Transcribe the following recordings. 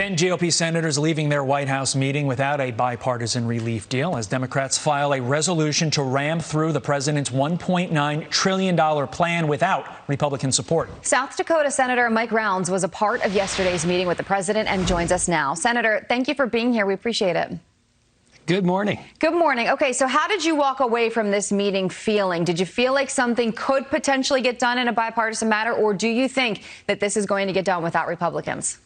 10 GOP senators leaving their White House meeting without a bipartisan relief deal as Democrats file a resolution to ram through the president's $1.9 trillion plan without Republican support. South Dakota Senator Mike Rounds was a part of yesterday's meeting with the president and joins us now. Senator, thank you for being here. We appreciate it. Good morning. Good morning. Okay, so how did you walk away from this meeting feeling? Did you feel like something could potentially get done in a bipartisan matter, or do you think that this is going to get done without Republicans?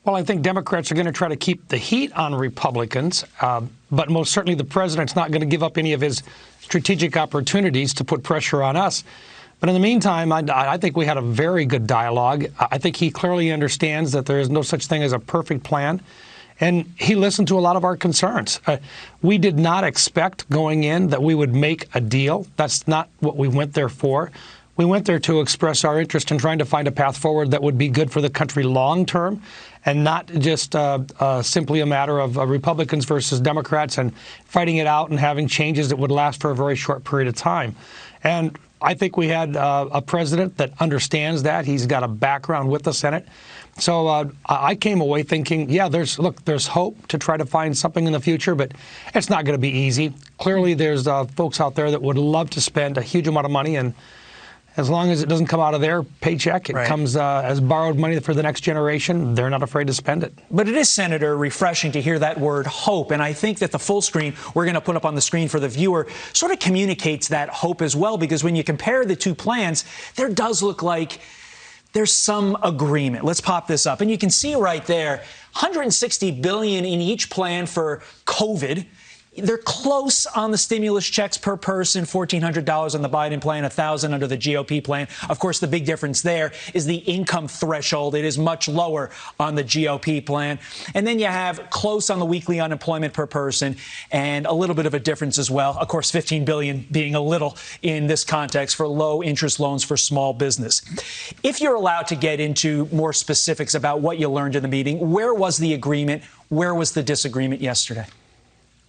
Well, I think Democrats are going to try to keep the heat on Republicans, but most certainly the president's not going to give up any of his strategic opportunities to put pressure on us. But in the meantime, I think we had a very good dialogue. I think he clearly understands that there is no such thing as a perfect plan. And he listened to a lot of our concerns. We did not expect going in that we would make a deal. That's not what we went there for. We went there to express our interest in trying to find a path forward that would be good for the country long term and not just simply a matter of Republicans versus Democrats and fighting it out and having changes that would last for a very short period of time. And I think we had a president that understands that. He's got a background with the Senate. So I came away thinking, yeah, there's hope to try to find something in the future, but it's not going to be easy. Clearly, there's folks out there that would love to spend a huge amount of money, and as long as it doesn't come out of their paycheck, it comes as borrowed money for the next generation, they're not afraid to spend it. But it is, Senator, refreshing to hear that word hope. And I think that the full screen we're going to put up on the screen for the viewer sort of communicates that hope as well, because when you compare the two plans, there does look like there's some agreement. Let's pop this up. And you can see right there, $160 billion in each plan for COVID. They're close on the stimulus checks per person, $1,400 on the Biden plan, $1,000 under the GOP plan. Of course, the big difference there is the income threshold. It is much lower on the GOP plan. And then you have close on the weekly unemployment per person and a little bit of a difference as well. Of course, $15 billion being a little in this context for low interest loans for small business. If you're allowed to get into more specifics about what you learned in the meeting, where was the agreement? Where was the disagreement yesterday?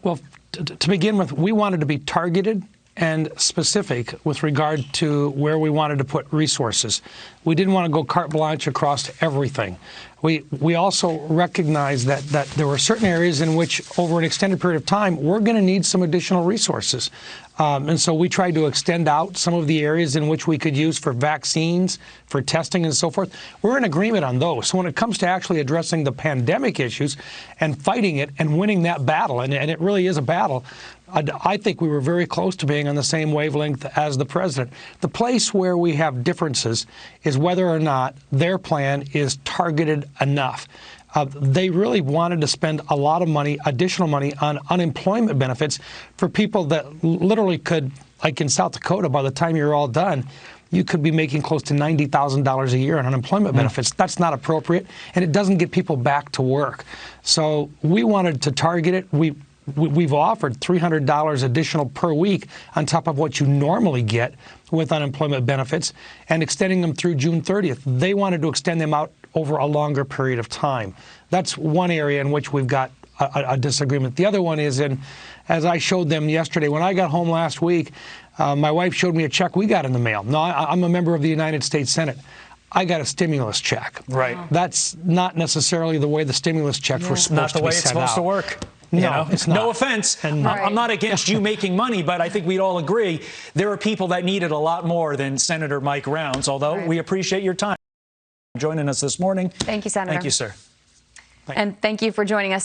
Well, to begin with, we wanted to be targeted and specific with regard to where we wanted to put resources. We didn't want to go carte blanche across everything. We also recognized that there were certain areas in which, over an extended period of time, we're going to need some additional resources. And so we tried to extend out some of the areas in which we could use for vaccines, for testing and so forth. We're in agreement on those. So when it comes to actually addressing the pandemic issues and fighting it and winning that battle, and it really is a battle, I think we were very close to being on the same wavelength as the president. The place where we have differences is whether or not their plan is targeted enough. They really wanted to spend a lot of money, additional money, on unemployment benefits for people that literally could, like in South Dakota, by the time you're all done, you could be making close to $90,000 a year in unemployment benefits. That's not appropriate, and it doesn't get people back to work. So we wanted to target it. We've offered $300 additional per week on top of what you normally get with unemployment benefits and extending them through June 30th. They wanted to extend them out over a longer period of time. That's one area in which we've got a disagreement. The other one is, as I showed them yesterday, when I got home last week, my wife showed me a check we got in the mail. Now, I'm a member of the United States Senate. I got a stimulus check. Right. That's not necessarily the way the stimulus checks were supposed to be set out. Not the way it's supposed to work. No, it's not. No offense. And I'm not against you making money, but I think we'd all agree there are people that need it a lot more than Senator Mike Rounds, although we appreciate your time joining us this morning. Thank you, Senator. Thank you, sir. And thank you for joining us.